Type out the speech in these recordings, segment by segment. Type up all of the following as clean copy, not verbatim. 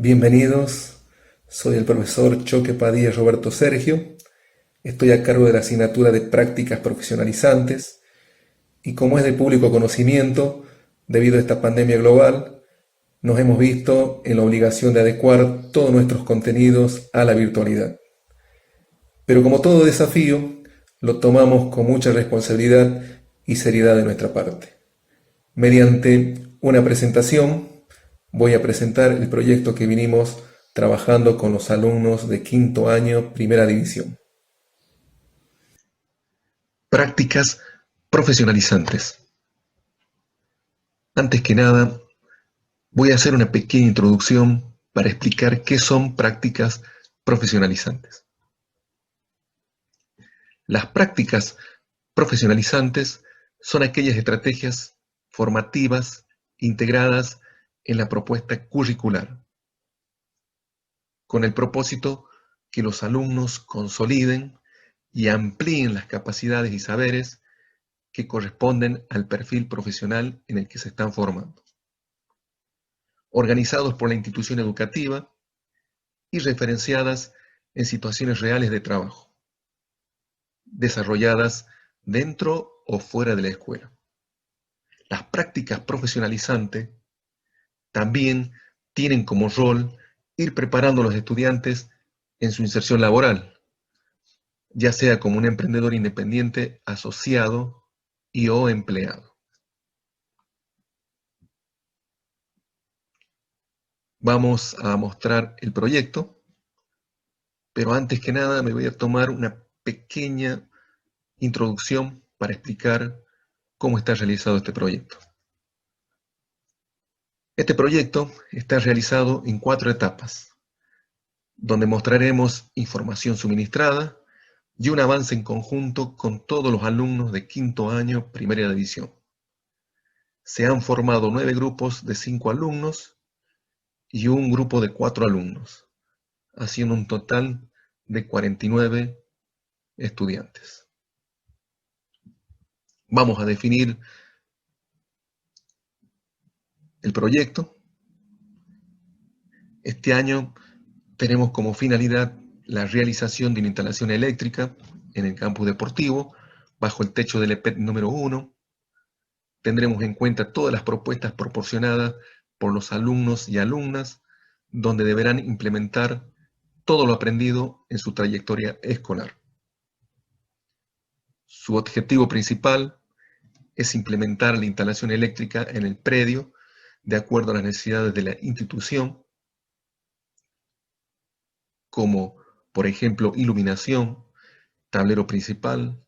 Bienvenidos, soy el profesor Choque Padilla Roberto Sergio, estoy a cargo de la asignatura de prácticas profesionalizantes y como es de público conocimiento, debido a esta pandemia global, nos hemos visto en la obligación de adecuar todos nuestros contenidos a la virtualidad. Pero como todo desafío, lo tomamos con mucha responsabilidad y seriedad de nuestra parte. Mediante una presentación, voy a presentar el proyecto que vinimos trabajando con los alumnos de quinto año, primera división. Prácticas profesionalizantes. Antes que nada, voy a hacer una pequeña introducción para explicar qué son prácticas profesionalizantes. Las prácticas profesionalizantes son aquellas estrategias formativas integradas en la propuesta curricular, con el propósito que los alumnos consoliden y amplíen las capacidades y saberes que corresponden al perfil profesional en el que se están formando. Organizados por la institución educativa y referenciadas en situaciones reales de trabajo, desarrolladas dentro o fuera de la escuela. Las prácticas profesionalizantes también tienen como rol ir preparando a los estudiantes en su inserción laboral, ya sea como un emprendedor independiente, asociado y o empleado. Vamos a mostrar el proyecto, pero antes que nada me voy a tomar una pequeña introducción para explicar cómo está realizado este proyecto. Este proyecto está realizado en 4 etapas, donde mostraremos información suministrada y un avance en conjunto con todos los alumnos de quinto año, primera división. Se han formado 9 grupos de 5 alumnos y un grupo de 4 alumnos, haciendo un total de 49 estudiantes. Vamos a definir el proyecto. Este año tenemos como finalidad la realización de una instalación eléctrica en el campus deportivo, bajo el techo del EPET número 1. Tendremos en cuenta todas las propuestas proporcionadas por los alumnos y alumnas, donde deberán implementar todo lo aprendido en su trayectoria escolar. Su objetivo principal es implementar la instalación eléctrica en el predio de acuerdo a las necesidades de la institución, como por ejemplo iluminación, tablero principal,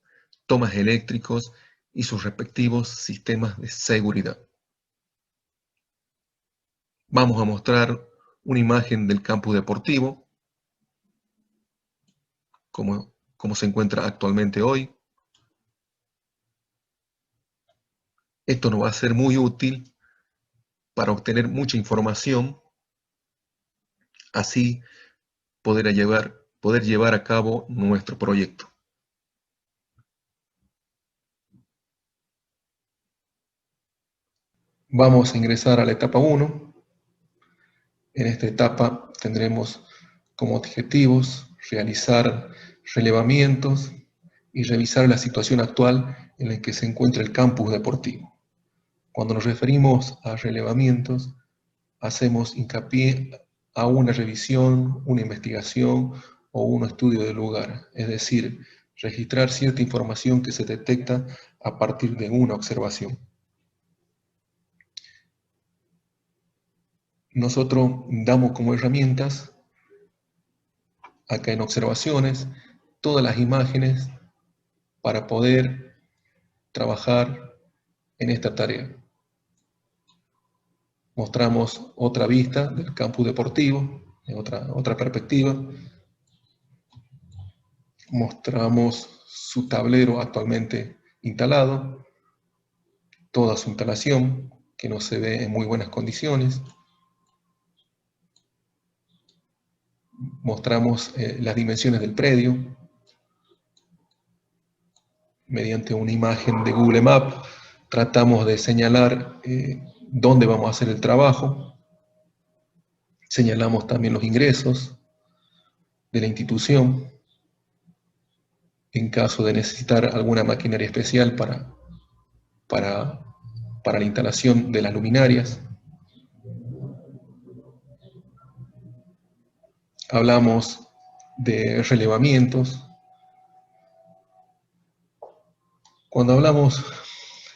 tomas eléctricos y sus respectivos sistemas de seguridad. Vamos a mostrar una imagen del campus deportivo, como se encuentra actualmente hoy. Esto nos va a ser muy útil para obtener mucha información, así poder llevar a cabo nuestro proyecto. Vamos a ingresar a la etapa 1. En esta etapa tendremos como objetivos realizar relevamientos y revisar la situación actual en la que se encuentra el campus deportivo. Cuando nos referimos a relevamientos, hacemos hincapié a una revisión, una investigación o un estudio del lugar, es decir, registrar cierta información que se detecta a partir de una observación. Nosotros damos como herramientas, acá en observaciones, todas las imágenes para poder trabajar en esta tarea. Mostramos otra vista del campus deportivo, en otra perspectiva. Mostramos su tablero actualmente instalado, toda su instalación, que no se ve en muy buenas condiciones. Mostramos las dimensiones del predio mediante una imagen de Google Maps. Tratamos de señalar dónde vamos a hacer el trabajo. Señalamos también los ingresos de la institución en caso de necesitar alguna maquinaria especial para, para la instalación de las luminarias. Hablamos de relevamientos. Cuando hablamos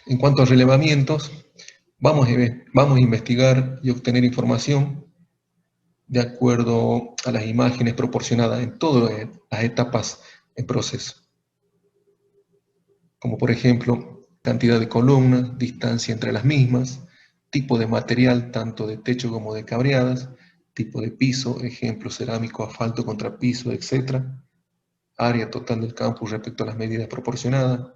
en cuanto a relevamientos, vamos a investigar y obtener información de acuerdo a las imágenes proporcionadas en todas las etapas en proceso, como por ejemplo cantidad de columnas, distancia entre las mismas, tipo de material tanto de techo como de cabreadas, tipo de piso, ejemplo cerámico, asfalto, contrapiso, etc., área total del campus respecto a las medidas proporcionadas,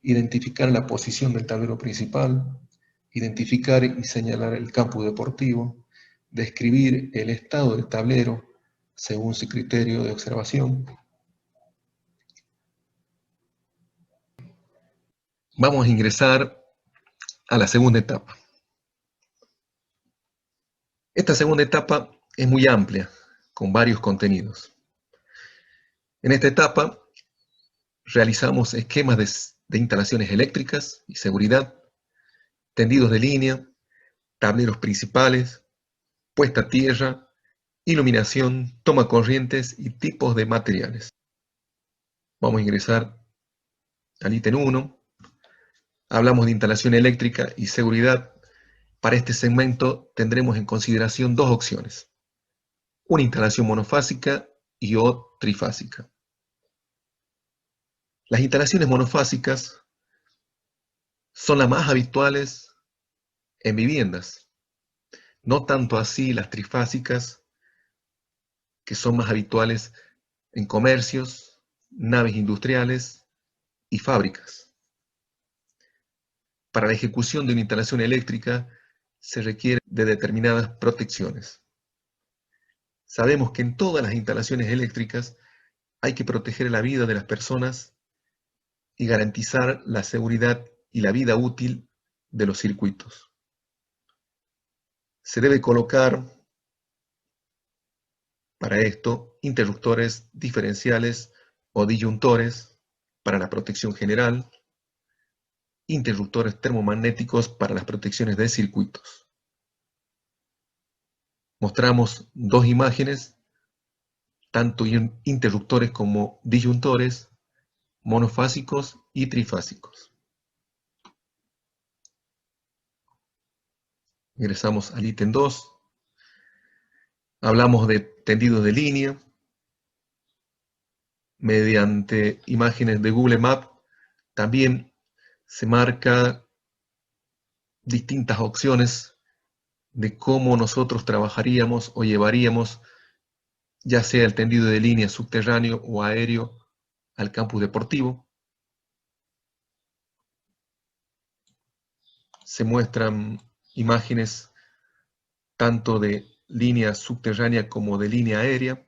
identificar la posición del tablero principal, identificar y señalar el campus deportivo, describir el estado del tablero según su criterio de observación. Vamos a ingresar a la segunda etapa. Esta segunda etapa es muy amplia, con varios contenidos. En esta etapa realizamos esquemas de instalaciones eléctricas y seguridad, tendidos de línea, tableros principales, puesta a tierra, iluminación, toma corrientes y tipos de materiales. Vamos a ingresar al ítem 1. Hablamos de instalación eléctrica y seguridad. Para este segmento tendremos en consideración dos opciones: una instalación monofásica y o trifásica. Las instalaciones monofásicas son las más habituales en viviendas, no tanto así las trifásicas, que son más habituales en comercios, naves industriales y fábricas. Para la ejecución de una instalación eléctrica se requiere de determinadas protecciones. Sabemos que en todas las instalaciones eléctricas hay que proteger la vida de las personas y garantizar la seguridad y la vida útil de los circuitos. Se debe colocar para esto interruptores diferenciales o disyuntores para la protección general, interruptores termomagnéticos para las protecciones de circuitos. Mostramos dos imágenes, tanto interruptores como disyuntores, monofásicos y trifásicos. Ingresamos al ítem 2. Hablamos de tendidos de línea. Mediante imágenes de Google Maps también se marca distintas opciones de cómo nosotros trabajaríamos o llevaríamos ya sea el tendido de línea subterráneo o aéreo al campus deportivo. Se muestran imágenes tanto de línea subterránea como de línea aérea.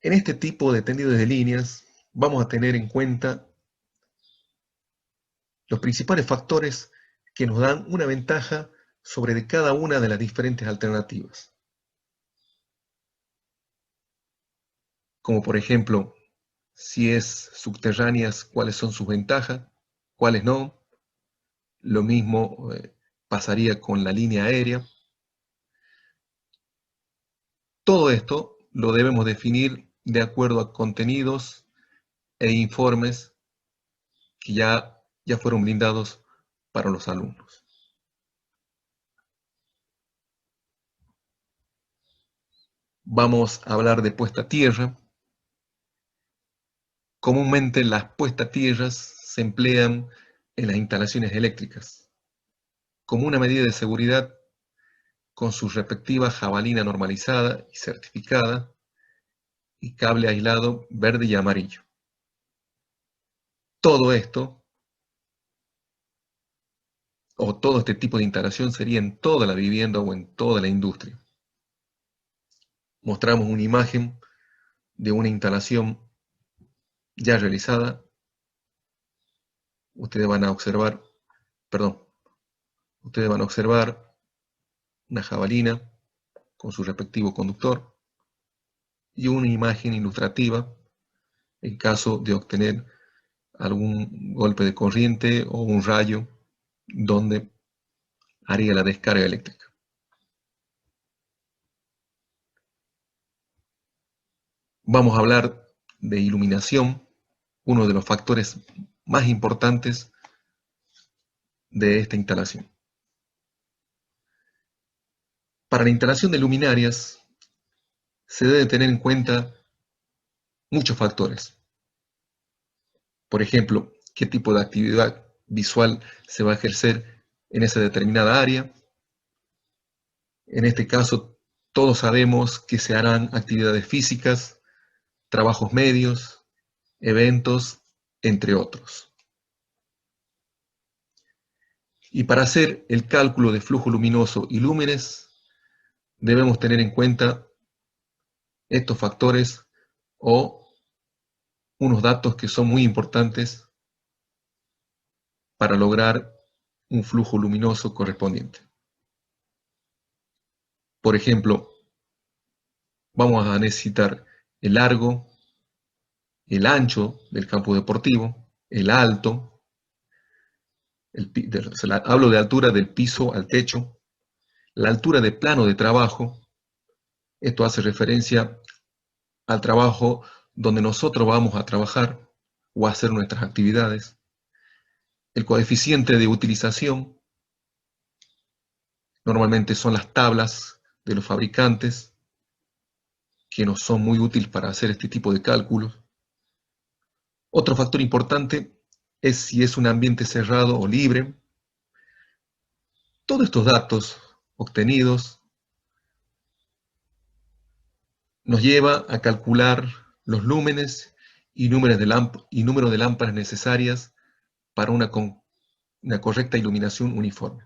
En este tipo de tendidos de líneas vamos a tener en cuenta los principales factores que nos dan una ventaja sobre de cada una de las diferentes alternativas. Como por ejemplo, si es subterráneas, cuáles son sus ventajas, cuáles no. Lo mismo pasaría con la línea aérea. Todo esto lo debemos definir de acuerdo a contenidos e informes que ya fueron brindados para los alumnos. Vamos a hablar de puesta a tierra. Comúnmente las puestas a tierra se emplean en las instalaciones eléctricas como una medida de seguridad con su respectiva jabalina normalizada y certificada y cable aislado verde y amarillo. Todo esto, o todo este tipo de instalación sería en toda la vivienda o en toda la industria. Mostramos una imagen de una instalación ya realizada. Ustedes van a observar ustedes van a observar una jabalina con su respectivo conductor y una imagen ilustrativa en caso de obtener algún golpe de corriente o un rayo donde haría la descarga eléctrica. Vamos a hablar de iluminación, uno de los factores más importantes de esta instalación. Para la instalación de luminarias se debe tener en cuenta muchos factores. Por ejemplo, qué tipo de actividad visual se va a ejercer en esa determinada área. En este caso, todos sabemos que se harán actividades físicas, trabajos medios, eventos, entre otros. Y para hacer el cálculo de flujo luminoso y lúmenes, debemos tener en cuenta estos factores o unos datos que son muy importantes para lograr un flujo luminoso correspondiente. Por ejemplo, vamos a necesitar el largo, el ancho del campo deportivo, el alto, hablo de altura del piso al techo, la altura de plano de trabajo. Esto hace referencia al trabajo donde nosotros vamos a trabajar o a hacer nuestras actividades. El coeficiente de utilización, normalmente son las tablas de los fabricantes, que nos son muy útiles para hacer este tipo de cálculos. Otro factor importante es si es un ambiente cerrado o libre. Todos estos datos obtenidos nos lleva a calcular los lúmenes y número de lámparas necesarias para una correcta iluminación uniforme.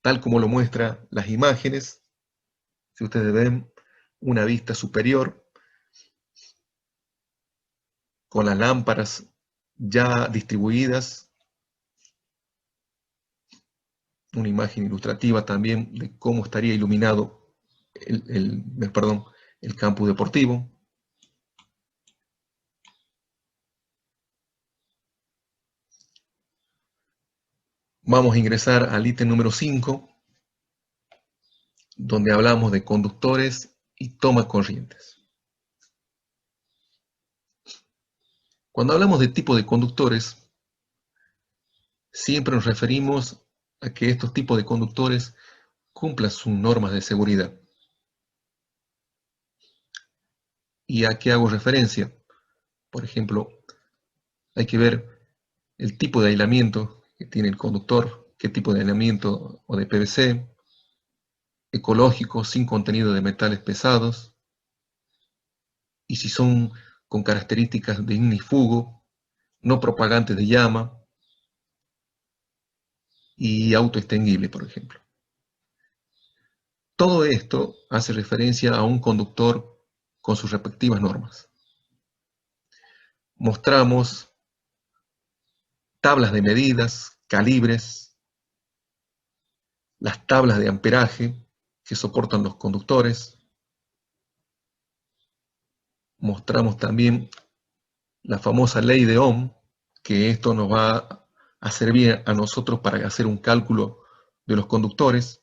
Tal como lo muestran las imágenes, si ustedes ven una vista superior con las lámparas ya distribuidas, una imagen ilustrativa también de cómo estaría iluminado el campo deportivo. Vamos a ingresar al ítem número 5, donde hablamos de conductores y toma corrientes. Cuando hablamos de tipo de conductores, siempre nos referimos a que estos tipos de conductores cumplan sus normas de seguridad. ¿Y a qué hago referencia? Por ejemplo, hay que ver el tipo de aislamiento que tiene el conductor, qué tipo de aislamiento o de PVC, ecológico, sin contenido de metales pesados, y si son con características de ignífugo, no propagantes de llama y autoextinguible, por ejemplo. Todo esto hace referencia a un conductor con sus respectivas normas. Mostramos tablas de medidas, calibres, las tablas de amperaje que soportan los conductores. Mostramos también la famosa ley de Ohm, que esto nos va a servir a nosotros para hacer un cálculo de los conductores.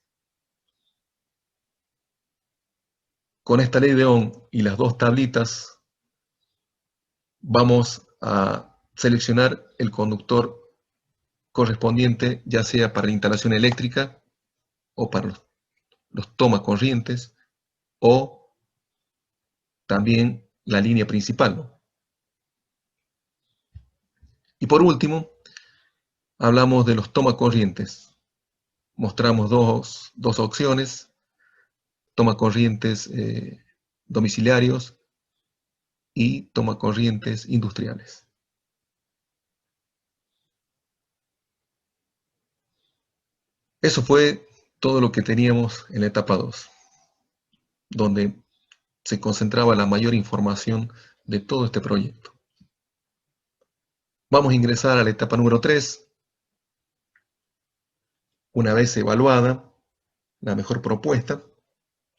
Con esta ley de Ohm y las dos tablitas vamos a seleccionar el conductor correspondiente, ya sea para la instalación eléctrica o para los toma corrientes, o también la línea principal, ¿no? Y por último, hablamos de los toma corrientes. Mostramos dos opciones: toma corrientes domiciliarios y toma corrientes industriales. Eso fue todo lo que teníamos en la etapa 2, donde se concentraba la mayor información de todo este proyecto. Vamos a ingresar a la etapa número 3, Una vez evaluada la mejor propuesta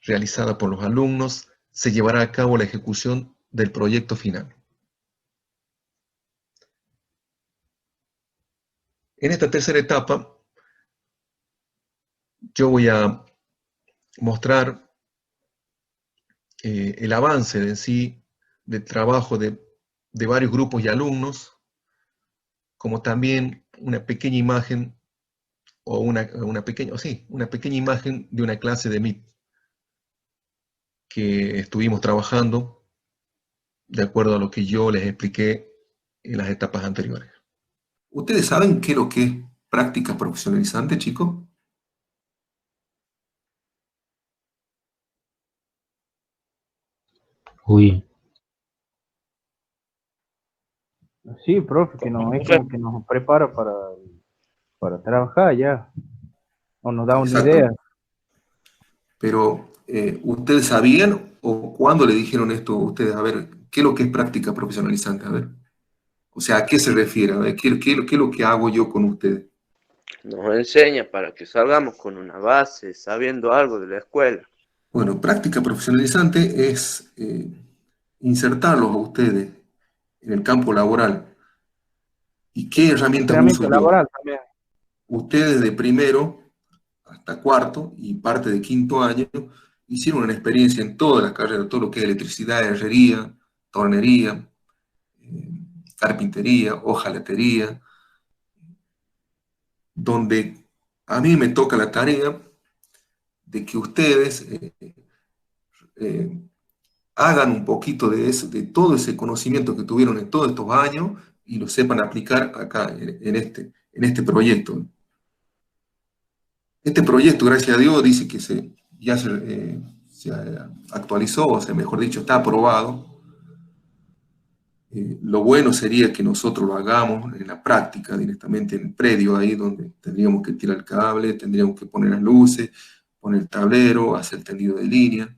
realizada por los alumnos, se llevará a cabo la ejecución del proyecto final. En esta tercera etapa, yo voy a mostrar el avance en sí del trabajo de varios grupos y alumnos, como también una pequeña imagen o una pequeña imagen de una clase de MIT que estuvimos trabajando de acuerdo a lo que yo les expliqué en las etapas anteriores. ¿Ustedes saben qué es lo que es práctica profesionalizante, chicos? Uy, Sí, profe, que no es como que nos prepara para trabajar ya, o nos da una Exacto. idea. Pero, ¿ustedes sabían o cuándo le dijeron esto a ustedes? A ver, ¿qué es lo que es práctica profesionalizante? A ver. O sea, ¿a qué se refiere? A ver, ¿qué es lo que hago yo con ustedes? Nos enseña para que salgamos con una base, sabiendo algo de la escuela. Bueno, práctica profesionalizante es insertarlos a ustedes en el campo laboral. ¿Y qué herramientas uso Entrenamiento yo? laboral también. Ustedes de primero hasta cuarto y parte de quinto año hicieron una experiencia en todas las carreras, todo lo que es electricidad, herrería, tornería, eh, carpintería, hojalatería, donde a mí me toca la tarea de que ustedes eh, hagan un poquito de, eso, de todo ese conocimiento que tuvieron en todos estos años y lo sepan aplicar acá en este proyecto. Este proyecto, gracias a Dios, dice que ya se actualizó, o sea, mejor dicho, está aprobado. Lo bueno sería que nosotros lo hagamos en la práctica, directamente en el predio, ahí donde tendríamos que tirar el cable, tendríamos que poner las luces, poner el tablero, hacer tendido de línea.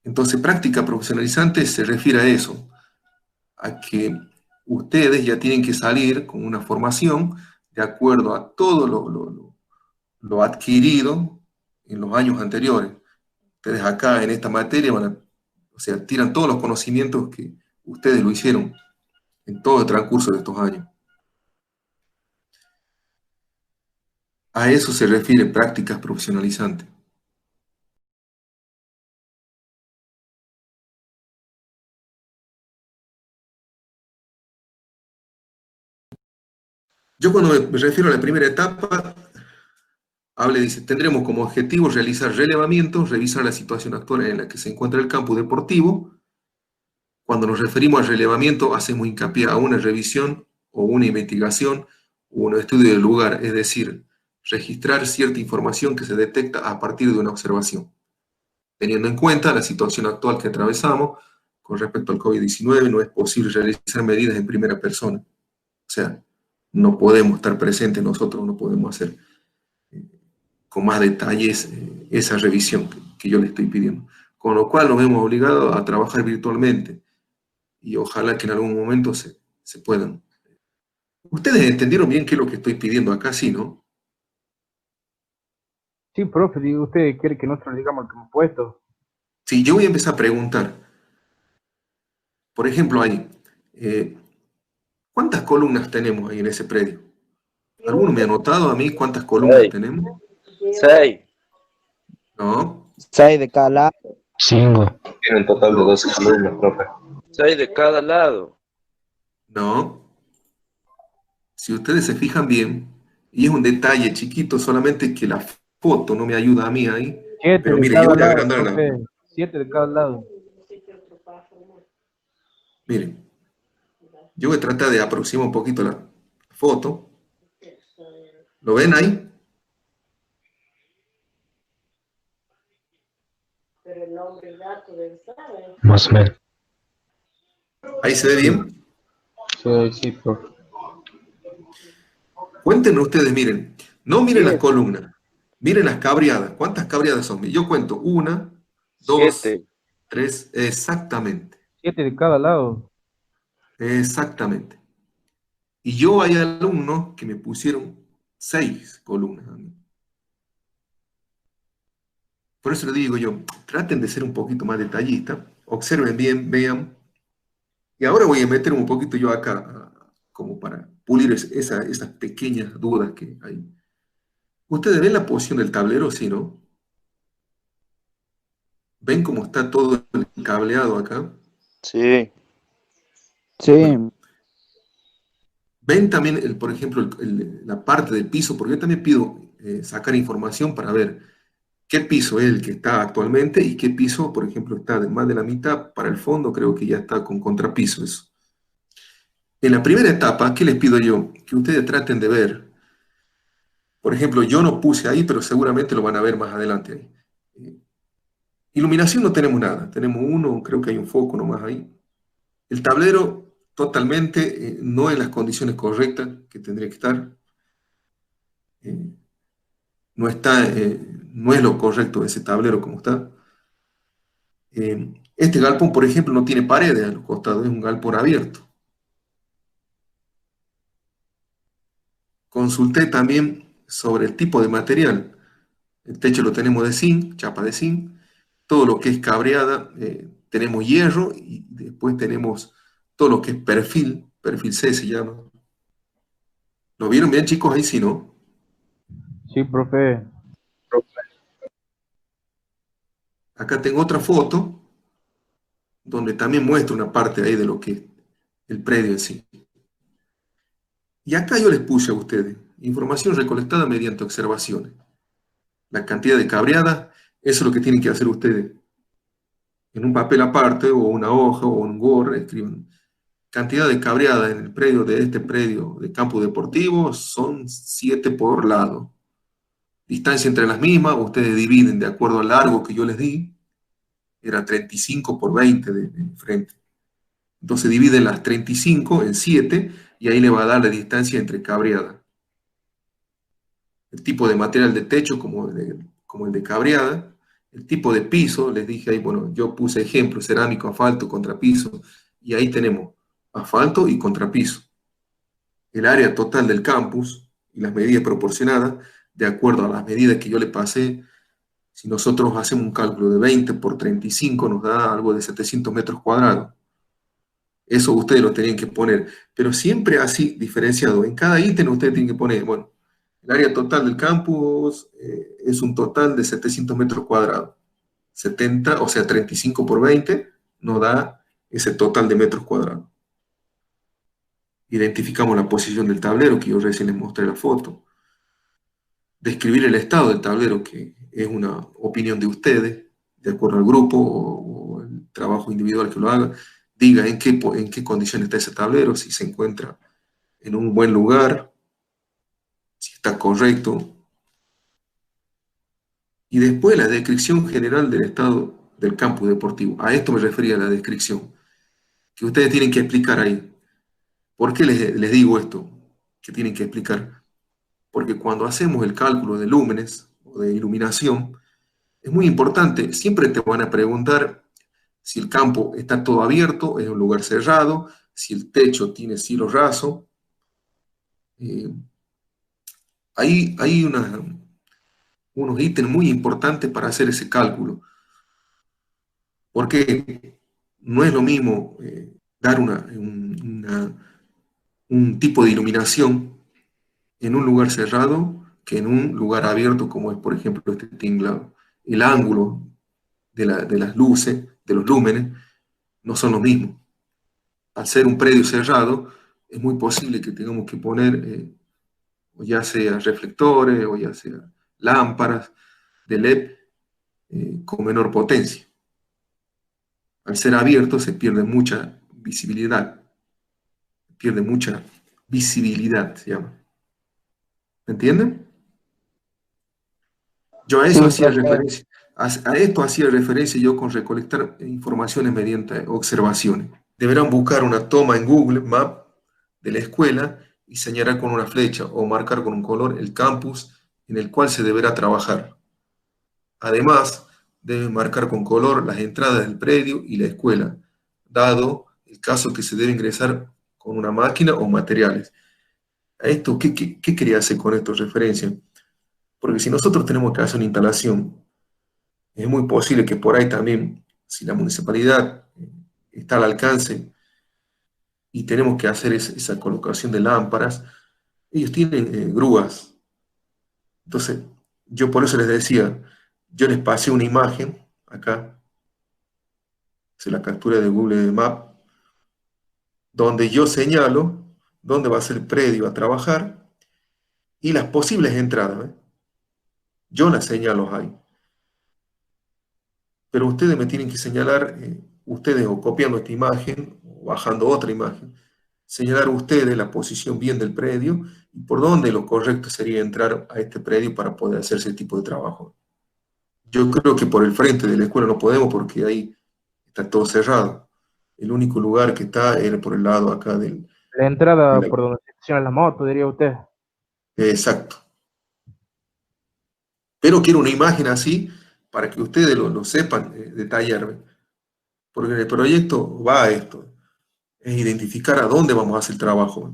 Entonces, práctica profesionalizante se refiere a eso, a que ustedes ya tienen que salir con una formación de acuerdo a todo lo adquirido en los años anteriores. Ustedes acá en esta materia o sea, tiran todos los conocimientos que ustedes lo hicieron en todo el transcurso de estos años. A eso se refiere prácticas profesionalizantes. Yo cuando me refiero a la primera etapa, dice, tendremos como objetivo realizar relevamientos, revisar la situación actual en la que se encuentra el campo deportivo. Cuando nos referimos al relevamiento, hacemos hincapié a una revisión o una investigación o un estudio del lugar, es decir, registrar cierta información que se detecta a partir de una observación. Teniendo en cuenta la situación actual que atravesamos con respecto al COVID-19, no es posible realizar medidas en primera persona. O sea, no podemos estar presentes nosotros, no podemos hacer con más detalles esa revisión que yo le estoy pidiendo. Con lo cual nos vemos obligados a trabajar virtualmente y ojalá que en algún momento se puedan. ¿Ustedes entendieron bien qué es lo que estoy pidiendo acá, sí, no? Sí, profe, digo, ¿usted quiere que nosotros le digamos lo que hemos puesto? Sí, yo voy a empezar a preguntar. Por ejemplo, ahí, ¿cuántas columnas tenemos ahí en ese predio? ¿Alguno me ha notado a mí cuántas columnas tenemos? 6. No. 6 de cada lado. 5. Tiene un total de 12 columnas, profe. 6 de cada lado. No. Si ustedes se fijan bien, y es un detalle chiquito, solamente que la foto no me ayuda a mí ahí, 7 pero de mire, yo cada voy a lado, agrandar profe. 7 de cada lado. Miren, yo voy a tratar de aproximar un poquito la foto. ¿Lo ven ahí? Más o menos. ¿Ahí se ve bien? Sí, profe. Cuéntenme ustedes, miren. No miren las 10, columnas, miren las cabriadas. ¿Cuántas cabriadas son? Yo cuento. 1, 2, 7. 3, exactamente. 7 de cada lado. Exactamente. Y yo hay alumnos que me pusieron 6 columnas. Por eso le digo yo, traten de ser un poquito más detallistas, observen bien, vean. Y ahora voy a meter un poquito yo acá, como para pulir esas pequeñas dudas que hay. ¿Ustedes ven la posición del tablero, sí, no? ¿Ven cómo está todo el cableado acá? Sí, Sí, Bueno, ven también, por ejemplo, la parte del piso, porque yo también pido sacar información para ver qué piso es el que está actualmente y qué piso, por ejemplo, está de más de la mitad para el fondo, creo que ya está con contrapiso eso. En la primera etapa, ¿qué les pido yo? Que ustedes traten de ver, por ejemplo, yo no puse ahí, pero seguramente lo van a ver más adelante ahí. Iluminación no tenemos nada, tenemos uno, creo que hay un foco nomás ahí. El tablero totalmente no en las condiciones correctas que tendría que estar. Eh, no está, no es lo correcto ese tablero como está. Este galpón, por ejemplo, no tiene paredes a los costados, es un galpón abierto. Consulté también sobre el tipo de material. El techo lo tenemos de zinc, chapa de zinc. Todo lo que es cabreada, tenemos hierro y después tenemos todo lo que es perfil C se llama. ¿Lo vieron bien, chicos? Ahí sí, ¿no? sí, profe. Acá tengo otra foto donde también muestra una parte ahí de lo que es el predio en sí. Y acá yo les puse a ustedes información recolectada mediante observaciones. La cantidad de cabreadas, eso es lo que tienen que hacer ustedes. En un papel aparte, o una hoja, o un Word, escriben cantidad de cabreadas en el predio de este predio de campo deportivo son 7 por lado. Distancia entre las mismas, ustedes dividen de acuerdo al largo que yo les di, era 35 por 20 de frente. Entonces dividen las 35 en 7 y ahí le va a dar la distancia entre cabreada. El tipo de material de techo como el de cabreada, el tipo de piso, les dije ahí, bueno, yo puse ejemplo, cerámico, asfalto, contrapiso, y ahí tenemos asfalto y contrapiso. El área total del campus y las medidas proporcionadas, de acuerdo a las medidas que yo le pasé, si nosotros hacemos un cálculo de 20 por 35, nos da algo de 700 metros cuadrados. Eso ustedes lo tenían que poner, pero siempre así diferenciado. En cada ítem ustedes tienen que poner, bueno, el área total del campus es un total de 700 metros cuadrados. 70, o sea, 35 por 20 nos da ese total de metros cuadrados. Identificamos la posición del tablero, que yo recién les mostré la foto. Describir el estado del tablero, que es una opinión de ustedes, de acuerdo al grupo o el trabajo individual que lo haga. Diga en qué condición está ese tablero, si se encuentra en un buen lugar, si está correcto. Y después la descripción general del estado del campus deportivo. A esto me refería a la descripción, que ustedes tienen que explicar ahí. ¿Por qué les digo esto? Que tienen que explicar. Porque cuando hacemos el cálculo de lúmenes o de iluminación, es muy importante, siempre te van a preguntar si el campo está todo abierto, es un lugar cerrado, si el techo tiene cielo raso. Hay unos ítems muy importantes para hacer ese cálculo, porque no es lo mismo dar un tipo de iluminación en un lugar cerrado que en un lugar abierto como es, por ejemplo, este tinglado. El ángulo de las luces, de los lúmenes, no son los mismos. Al ser un predio cerrado, es muy posible que tengamos que poner o ya sea reflectores o ya sea lámparas de LED con menor potencia. Al ser abierto se pierde mucha visibilidad. Pierde mucha visibilidad, se llama. ¿Me entienden? Yo a eso Sí, hacía profe. referencia. A esto hacía referencia yo con recolectar informaciones mediante observaciones. Deberán buscar una toma en Google Maps de la escuela y señalar con una flecha o marcar con un color el campus en el cual se deberá trabajar. Además, deben marcar con color las entradas del predio y la escuela, dado el caso que se debe ingresar con una máquina o materiales. A esto, ¿qué quería hacer con esto referencia? Porque si nosotros tenemos que hacer una instalación, es muy posible que por ahí también, si la municipalidad está al alcance y tenemos que hacer esa colocación de lámparas, ellos tienen grúas. Entonces, yo por eso les decía, yo les pasé una imagen acá, se la captura de Google Maps, donde yo señalo dónde va a ser el predio a trabajar y las posibles entradas, ¿eh? Yo las señalo ahí. Pero ustedes me tienen que señalar, ustedes o copiando esta imagen o bajando otra imagen, señalar ustedes la posición bien del predio y por dónde lo correcto sería entrar a este predio para poder hacer ese tipo de trabajo. Yo creo que por el frente de la escuela no podemos porque ahí está todo cerrado. El único lugar que está era por el lado acá La de entrada la... por donde se estaciona la moto, diría usted. Exacto. Pero quiero una imagen así para que ustedes lo sepan detallar, ¿ve? Porque en el proyecto va a esto, es identificar a dónde vamos a hacer el trabajo.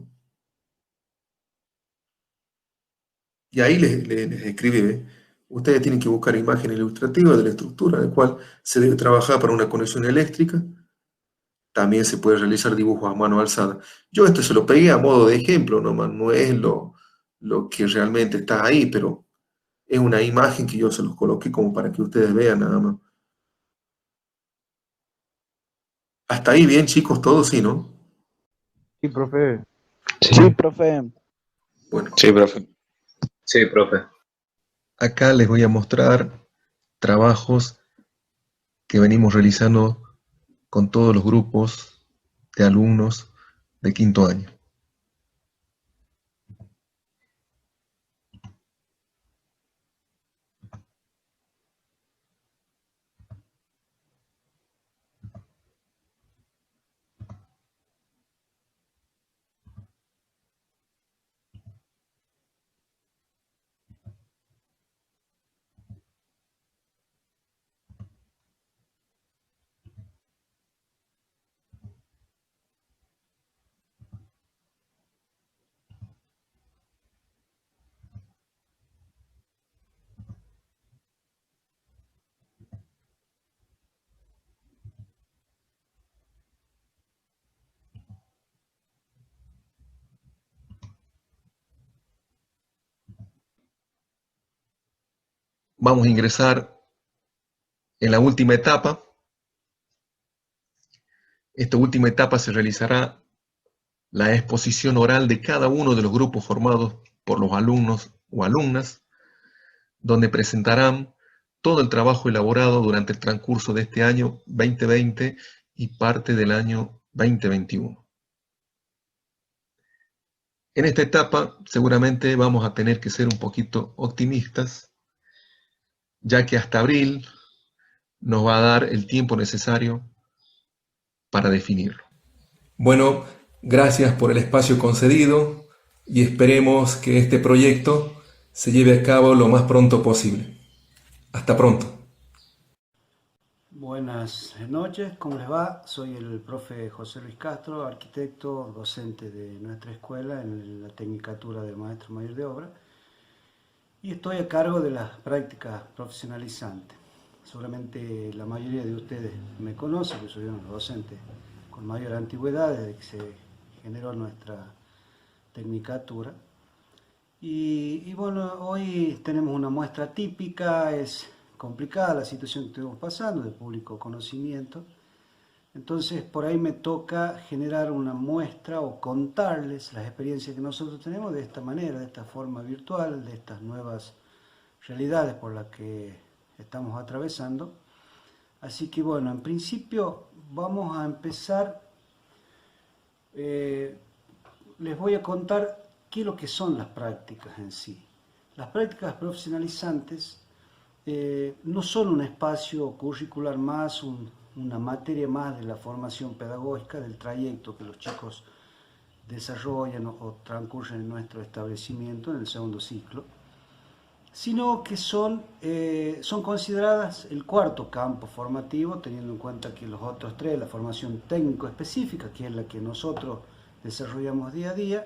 Y ahí les escribe, ¿ve? Ustedes tienen que buscar imágenes ilustrativas de la estructura, de cual se debe trabajar para una conexión eléctrica. También se puede realizar dibujos a mano alzada. Yo esto se lo pegué a modo de ejemplo, no es lo que realmente está ahí, pero es una imagen que yo se los coloqué como para que ustedes vean nada más. Hasta ahí bien, chicos, todos sí, ¿no? Sí, profe. Sí, profe. Bueno, Sí, profe. Sí, profe. acá les voy a mostrar trabajos que venimos realizando con todos los grupos de alumnos de quinto año. Vamos a ingresar en la última etapa. Esta última etapa se realizará la exposición oral de cada uno de los grupos formados por los alumnos o alumnas, donde presentarán todo el trabajo elaborado durante el transcurso de este año 2020 y parte del año 2021. En esta etapa seguramente vamos a tener que ser un poquito optimistas, ya que hasta abril nos va a dar el tiempo necesario para definirlo. Bueno, gracias por el espacio concedido y esperemos que este proyecto se lleve a cabo lo más pronto posible. Hasta pronto. Buenas noches, ¿cómo les va? Soy el profe José Luis Castro, arquitecto, docente de nuestra escuela en la Tecnicatura de Maestro Mayor de Obra y estoy a cargo de las prácticas profesionalizantes. Seguramente la mayoría de ustedes me conocen, que soy uno de los docentes con mayor antigüedad desde que se generó nuestra Tecnicatura. Y bueno, hoy tenemos una muestra típica, es complicada la situación que estamos pasando, de público conocimiento. Entonces, por ahí me toca generar una muestra o contarles las experiencias que nosotros tenemos de esta manera, de esta forma virtual, de estas nuevas realidades por las que estamos atravesando. Así que bueno, en principio vamos a empezar. Les voy a contar qué es lo que son las prácticas en sí. Las prácticas profesionalizantes no son un espacio curricular más, una materia más de la formación pedagógica, del trayecto que los chicos desarrollan o transcurren en nuestro establecimiento en el segundo ciclo, sino que son consideradas el cuarto campo formativo, teniendo en cuenta que los otros tres, la formación técnico específica, que es la que nosotros desarrollamos día a día,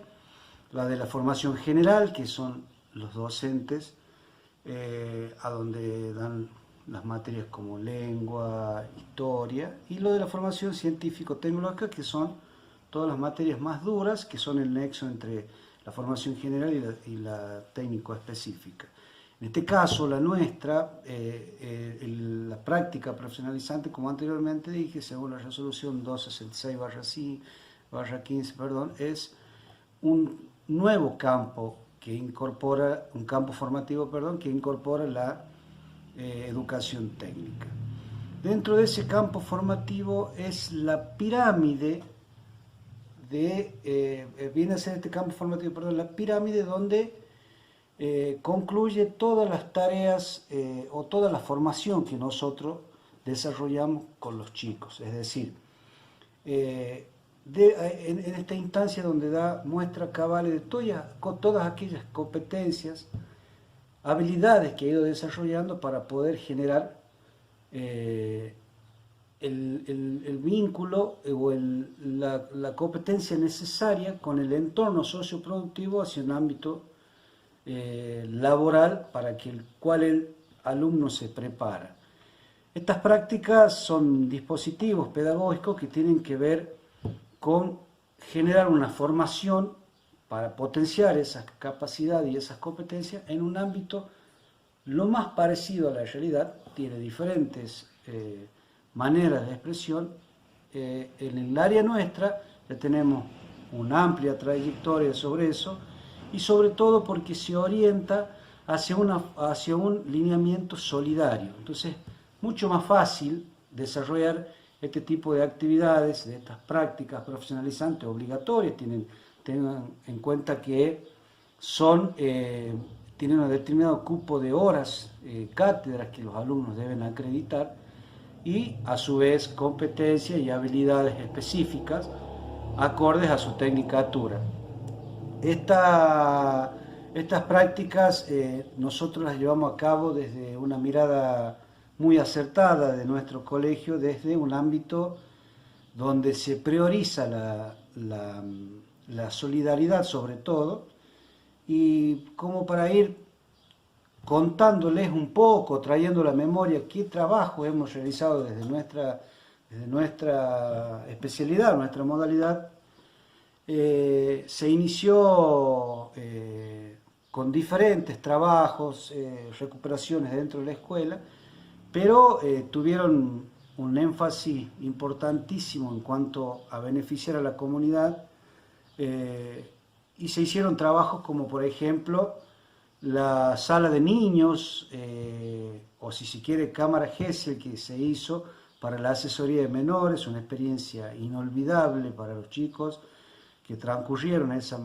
la de la formación general, que son los docentes, a donde dan las materias como lengua, historia, y lo de la formación científico-tecnológica, que son todas las materias más duras, que son el nexo entre la formación general y la técnico-específica. En este caso, la nuestra, la práctica profesionalizante, como anteriormente dije, según la resolución 1266/15, perdón, es un nuevo campo que incorpora, un campo formativo, perdón, que incorpora la educación técnica. Dentro de ese campo formativo es la pirámide viene a ser este campo formativo, perdón, la pirámide donde concluye todas las tareas o toda la formación que nosotros desarrollamos con los chicos. Es decir, en esta instancia donde da muestra cabal de todas aquellas competencias, habilidades que ha ido desarrollando para poder generar el vínculo o la competencia necesaria con el entorno socioproductivo hacia un ámbito laboral para el cual el alumno se prepara. Estas prácticas son dispositivos pedagógicos que tienen que ver con generar una formación para potenciar esas capacidades y esas competencias en un ámbito lo más parecido a la realidad. Tiene diferentes maneras de expresión. En el área nuestra ya tenemos una amplia trayectoria sobre eso, y sobre todo porque se orienta hacia un lineamiento solidario. Entonces, mucho más fácil desarrollar este tipo de actividades, de estas prácticas profesionalizantes obligatorias. Tengan en cuenta que tienen un determinado cupo de horas, cátedras que los alumnos deben acreditar, y a su vez competencias y habilidades específicas acordes a su tecnicatura. Estas prácticas nosotros las llevamos a cabo desde una mirada muy acertada de nuestro colegio, desde un ámbito donde se prioriza la solidaridad sobre todo, y como para ir contándoles un poco, trayendo a la memoria qué trabajo hemos realizado desde nuestra especialidad, nuestra modalidad. Se inició con diferentes trabajos, recuperaciones dentro de la escuela, pero tuvieron un énfasis importantísimo en cuanto a beneficiar a la comunidad, y se hicieron trabajos como, por ejemplo, la sala de niños, o si se quiere, cámara GESEL, que se hizo para la asesoría de menores, una experiencia inolvidable para los chicos que transcurrieron esa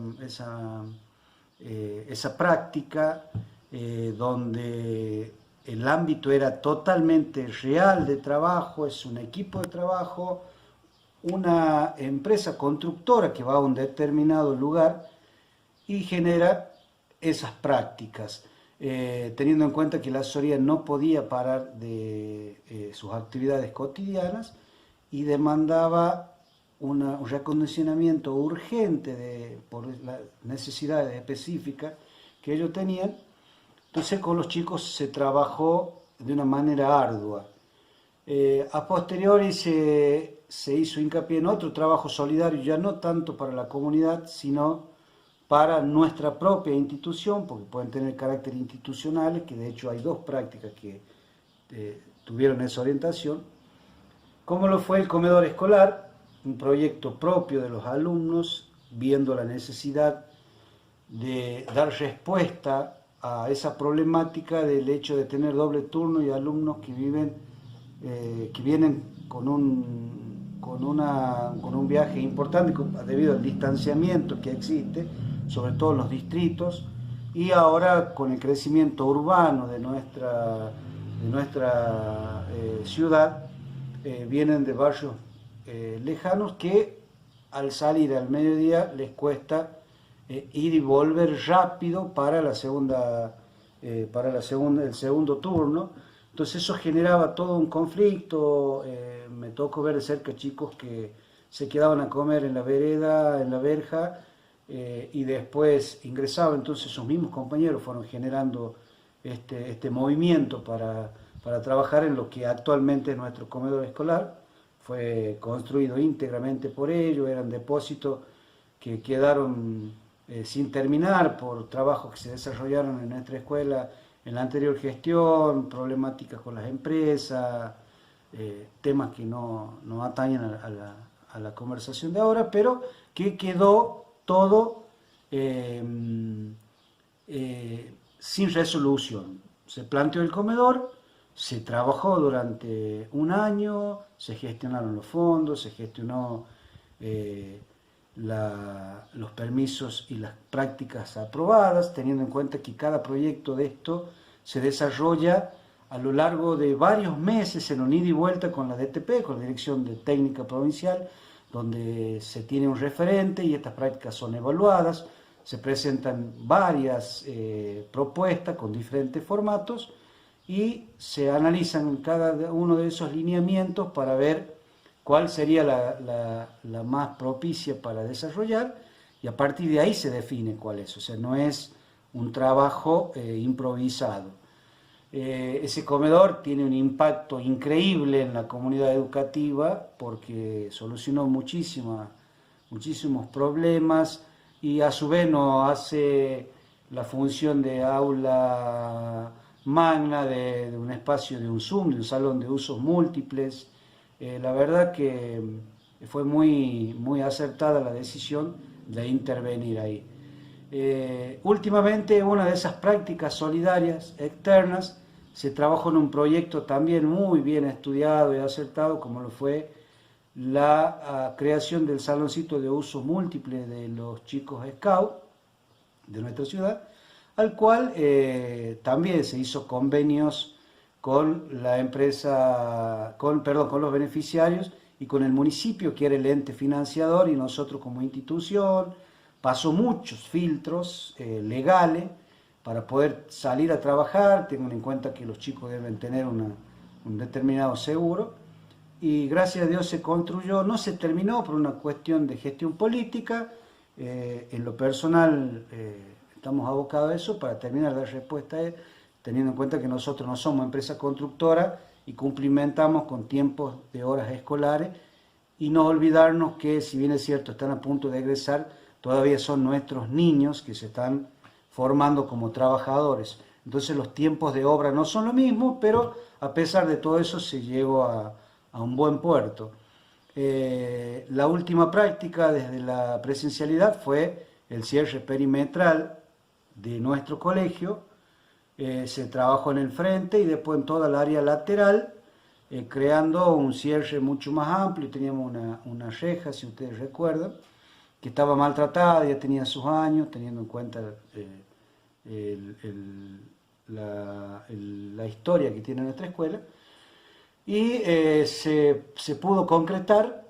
práctica, donde el ámbito era totalmente real de trabajo. Es un equipo de trabajo, una empresa constructora que va a un determinado lugar y genera esas prácticas, teniendo en cuenta que la asesoría no podía parar de sus actividades cotidianas y demandaba un recondicionamiento urgente por las necesidades específicas que ellos tenían. Entonces con los chicos se trabajó de una manera ardua. A posteriori se hizo hincapié en otro trabajo solidario, ya no tanto para la comunidad, sino para nuestra propia institución, porque pueden tener carácter institucionales, que de hecho hay dos prácticas que tuvieron esa orientación, como lo fue el comedor escolar, un proyecto propio de los alumnos, viendo la necesidad de dar respuesta a esa problemática del hecho de tener doble turno y alumnos que vienen con un viaje importante debido al distanciamiento que existe, sobre todo en los distritos, y ahora con el crecimiento urbano de nuestra ciudad, vienen de barrios lejanos que al salir al mediodía les cuesta ir y volver rápido para el segundo turno. Entonces eso generaba todo un conflicto. Me tocó ver de cerca chicos que se quedaban a comer en la vereda, en la verja, y después ingresaba, entonces sus mismos compañeros fueron generando este movimiento para trabajar en lo que actualmente es nuestro comedor escolar. Fue construido íntegramente por ellos, eran depósitos que quedaron sin terminar por trabajos que se desarrollaron en nuestra escuela en la anterior gestión, problemáticas con las empresas, temas que no atañen a la conversación de ahora, pero que quedó todo sin resolución. Se planteó el comedor, se trabajó durante un año, se gestionaron los fondos, se gestionó los permisos y las prácticas aprobadas, teniendo en cuenta que cada proyecto de esto se desarrolla a lo largo de varios meses en un ida y vuelta con la DTP, con la Dirección de Técnica Provincial, donde se tiene un referente y estas prácticas son evaluadas, se presentan varias propuestas con diferentes formatos y se analizan cada uno de esos lineamientos para ver cuál sería la más propicia para desarrollar, y a partir de ahí se define cuál es, o sea, no es un trabajo improvisado. Ese comedor tiene un impacto increíble en la comunidad educativa porque solucionó muchísimos problemas y a su vez no hace la función de aula magna, de un espacio de un Zoom, de un salón de usos múltiples. La verdad que fue muy acertada la decisión de intervenir ahí. Últimamente una de esas prácticas solidarias externas se trabajó en un proyecto también muy bien estudiado y acertado, como lo fue la creación del saloncito de usos múltiples de los chicos Scout de nuestra ciudad, al cual también se hizo convenios con la empresa, con los beneficiarios y con el municipio, que era el ente financiador, y nosotros como institución. Pasó muchos filtros legales para poder salir a trabajar, tengan en cuenta que los chicos deben tener un determinado seguro, y gracias a Dios se construyó, no se terminó por una cuestión de gestión política. En lo personal estamos abocados a eso para terminar de dar respuesta, teniendo en cuenta que nosotros no somos empresa constructora y cumplimentamos con tiempos de horas escolares, y no olvidarnos que, si bien es cierto, están a punto de egresar, todavía son nuestros niños que se están formando como trabajadores. Entonces los tiempos de obra no son lo mismo, pero a pesar de todo eso se llegó a un buen puerto. La última práctica desde la presencialidad fue el cierre perimetral de nuestro colegio. Se trabajó en el frente y después en toda el área lateral, creando un cierre mucho más amplio. Teníamos una reja, si ustedes recuerdan, que estaba maltratada, ya tenía sus años, teniendo en cuenta la historia que tiene nuestra escuela, y se pudo concretar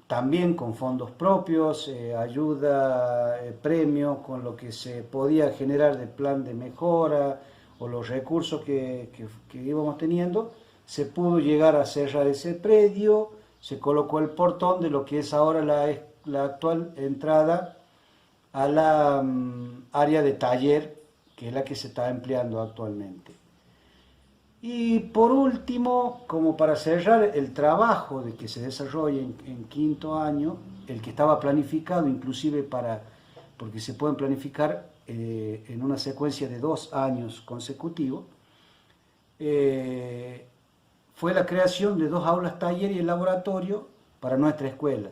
también con fondos propios, ayuda, premios, con lo que se podía generar de plan de mejora o los recursos que íbamos teniendo. Se pudo llegar a cerrar ese predio, se colocó el portón de lo que es ahora la actual entrada a la área de taller, que es la que se está empleando actualmente. Y por último, como para cerrar el trabajo de que se desarrolla en quinto año, el que estaba planificado inclusive porque se pueden planificar en una secuencia de 2 años consecutivos, fue la creación de 2 aulas taller y el laboratorio para nuestra escuela.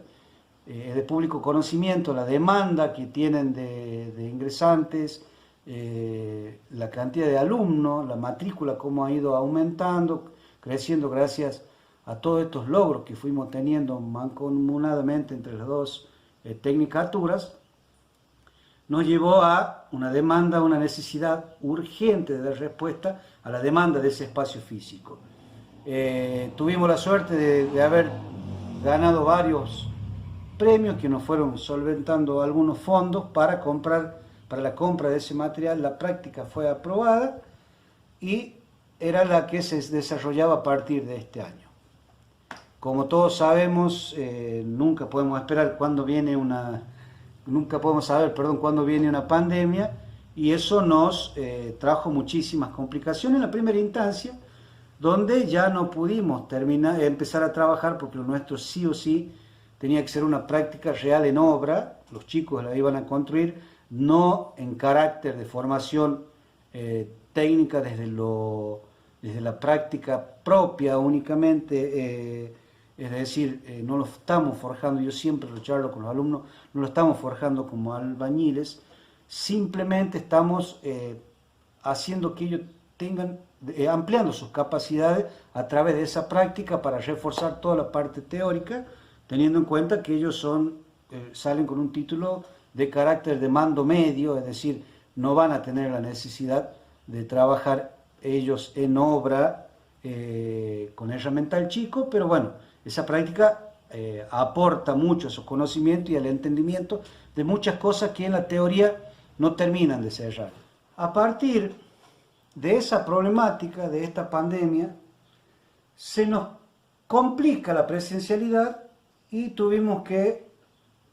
Es de público conocimiento la demanda que tienen de ingresantes, la cantidad de alumnos, la matrícula cómo ha ido aumentando, creciendo gracias a todos estos logros que fuimos teniendo mancomunadamente entre las 2 tecnicaturas. Nos llevó a una demanda, una necesidad urgente de dar respuesta a la demanda de ese espacio físico. Tuvimos la suerte de haber ganado varios premios que nos fueron solventando algunos fondos para la compra de ese material. La práctica fue aprobada y era la que se desarrollaba a partir de este año. Como todos sabemos, nunca podemos esperar cuándo viene una nunca podemos saber, perdón, cuándo viene una pandemia, y eso nos trajo muchísimas complicaciones en la primera instancia, donde ya no pudimos empezar a trabajar porque lo nuestro sí o sí tenía que ser una práctica real en obra, los chicos la iban a construir, no en carácter de formación técnica desde la práctica propia únicamente, es decir, no lo estamos forjando, yo siempre lo charlo con los alumnos, no lo estamos forjando como albañiles, simplemente estamos haciendo que ellos tengan, ampliando sus capacidades a través de esa práctica para reforzar toda la parte teórica, teniendo en cuenta que ellos salen con un título de carácter de mando medio, es decir, no van a tener la necesidad de trabajar ellos en obra con herramental chico, pero bueno, esa práctica aporta mucho a su conocimiento y al entendimiento de muchas cosas que en la teoría no terminan de cerrar. A partir de esa problemática, de esta pandemia, se nos complica la presencialidad y tuvimos que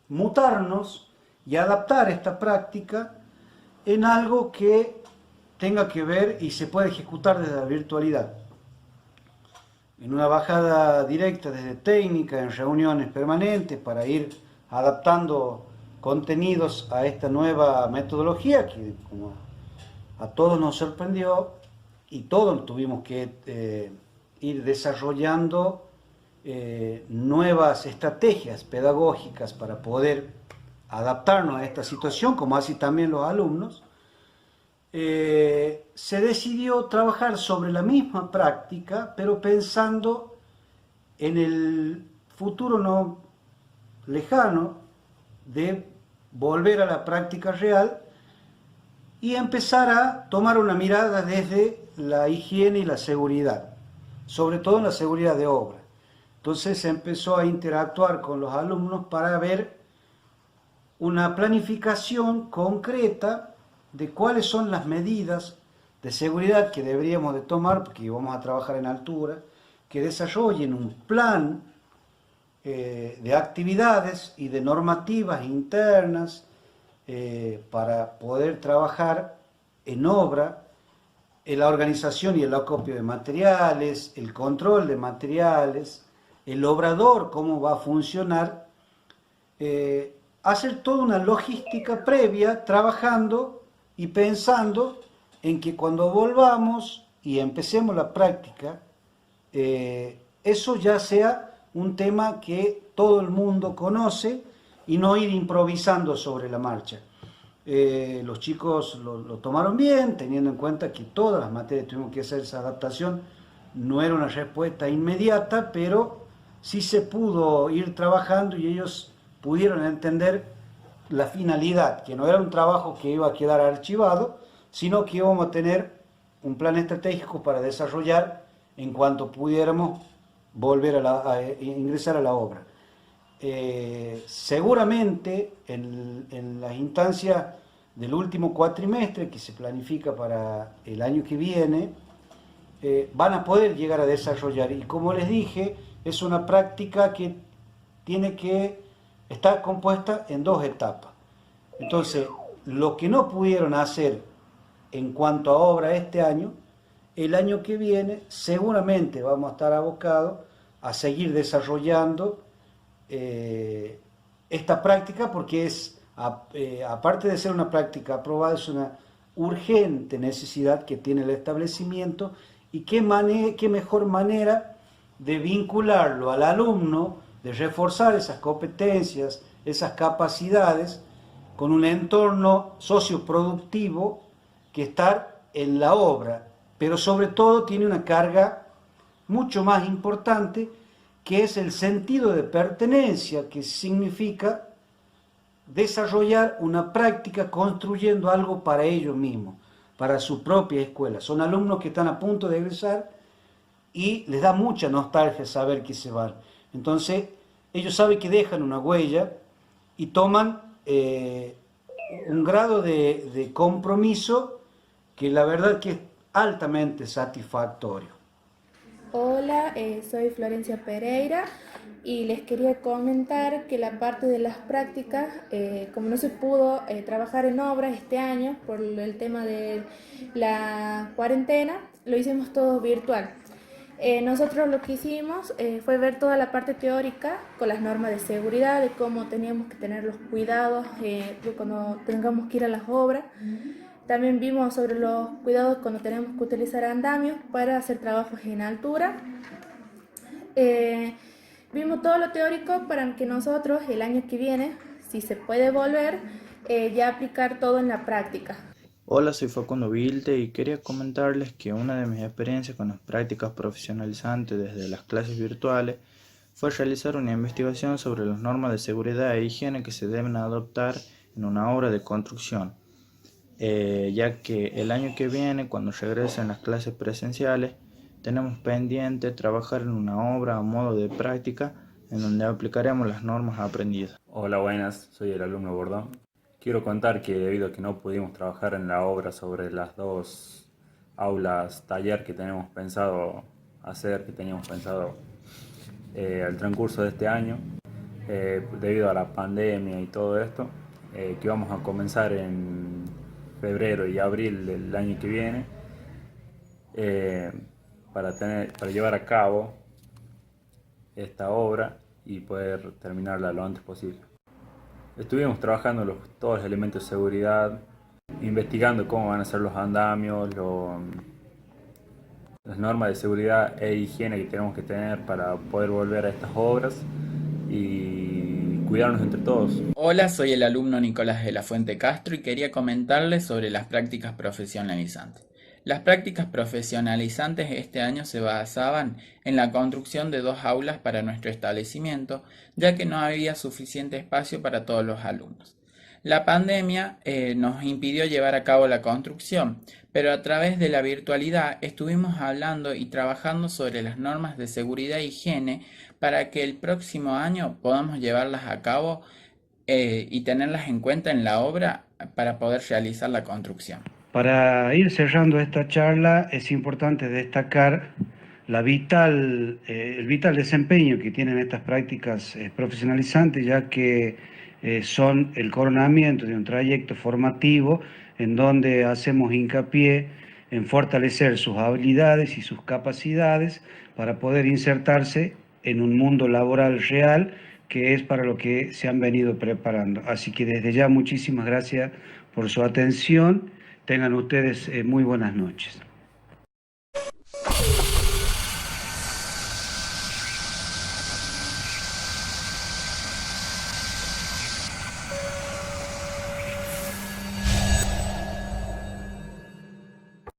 mutarnos y adaptar esta práctica en algo que tenga que ver y se puede ejecutar desde la virtualidad. En una bajada directa desde técnica, en reuniones permanentes para ir adaptando contenidos a esta nueva metodología que como a todos nos sorprendió y todos tuvimos que ir desarrollando nuevas estrategias pedagógicas para poder adaptarnos a esta situación, como así también los alumnos, se decidió trabajar sobre la misma práctica, pero pensando en el futuro no lejano de volver a la práctica real y empezar a tomar una mirada desde la higiene y la seguridad, sobre todo en la seguridad de obra. Entonces se empezó a interactuar con los alumnos para ver una planificación concreta de cuáles son las medidas de seguridad que deberíamos de tomar, porque vamos a trabajar en altura, que desarrollen un plan de actividades y de normativas internas para poder trabajar en obra, en la organización y el acopio de materiales, el control de materiales, el obrador, cómo va a funcionar, hacer toda una logística previa, trabajando y pensando en que cuando volvamos y empecemos la práctica, eso ya sea un tema que todo el mundo conoce y no ir improvisando sobre la marcha. Los chicos lo tomaron bien, teniendo en cuenta que todas las materias tuvimos que hacer esa adaptación. No era una respuesta inmediata, pero sí se pudo ir trabajando y ellos pudieron entender la finalidad, que no era un trabajo que iba a quedar archivado, sino que íbamos a tener un plan estratégico para desarrollar en cuanto pudiéramos volver a ingresar a la obra. Seguramente en las instancias del último cuatrimestre que se planifica para el año que viene, van a poder llegar a desarrollar, y como les dije, es una práctica que tiene que estar compuesta en dos etapas. Entonces, lo que no pudieron hacer en cuanto a obra este año, el año que viene seguramente vamos a estar abocados a seguir desarrollando esta práctica, porque es, aparte de ser una práctica aprobada, es una urgente necesidad que tiene el establecimiento, y qué mejor manera de vincularlo al alumno, de reforzar esas competencias, esas capacidades, con un entorno socioproductivo que estar en la obra, pero sobre todo tiene una carga mucho más importante, que es el sentido de pertenencia, que significa desarrollar una práctica construyendo algo para ellos mismos, para su propia escuela. Son alumnos que están a punto de egresar y les da mucha nostalgia saber que se van. Entonces, ellos saben que dejan una huella y toman un grado de compromiso que la verdad que es altamente satisfactorio. Hola, soy Florencia Pereira, y les quería comentar que la parte de las prácticas, como no se pudo trabajar en obras este año por el tema de la cuarentena, lo hicimos todo virtual. Nosotros lo que hicimos fue ver toda la parte teórica con las normas de seguridad, de cómo teníamos que tener los cuidados de cuando tengamos que ir a las obras. También vimos sobre los cuidados cuando tenemos que utilizar andamios para hacer trabajos en altura. Vimos todo lo teórico para que nosotros el año que viene, si se puede volver, ya aplicar todo en la práctica. Hola, soy Facundo Vilte y quería comentarles que una de mis experiencias con las prácticas profesionalizantes desde las clases virtuales fue realizar una investigación sobre las normas de seguridad e higiene que se deben adoptar en una obra de construcción, ya que el año que viene, cuando regresen las clases presenciales, tenemos pendiente trabajar en una obra a modo de práctica en donde aplicaremos las normas aprendidas. Hola, buenas, soy el alumno Bordón. Quiero contar que debido a que no pudimos trabajar en la obra sobre las dos aulas taller que teníamos pensado hacer, al transcurso de este año, debido a la pandemia y todo esto, que vamos a comenzar en febrero y abril del año que viene, para llevar a cabo esta obra y poder terminarla lo antes posible. Estuvimos trabajando todos los elementos de seguridad, investigando cómo van a ser los andamios, las normas de seguridad e higiene que tenemos que tener para poder volver a estas obras y cuidarnos entre todos. Hola, soy el alumno Nicolás de la Fuente Castro y quería comentarles sobre las prácticas profesionalizantes. Las prácticas profesionalizantes este año se basaban en la construcción de 2 aulas para nuestro establecimiento, ya que no había suficiente espacio para todos los alumnos. La pandemia nos impidió llevar a cabo la construcción, pero a través de la virtualidad estuvimos hablando y trabajando sobre las normas de seguridad e higiene para que el próximo año podamos llevarlas a cabo y tenerlas en cuenta en la obra para poder realizar la construcción. Para ir cerrando esta charla es importante destacar el vital desempeño que tienen estas prácticas profesionalizantes, ya que son el coronamiento de un trayecto formativo en donde hacemos hincapié en fortalecer sus habilidades y sus capacidades para poder insertarse en un mundo laboral real, que es para lo que se han venido preparando. Así que desde ya muchísimas gracias por su atención. Tengan ustedes muy buenas noches.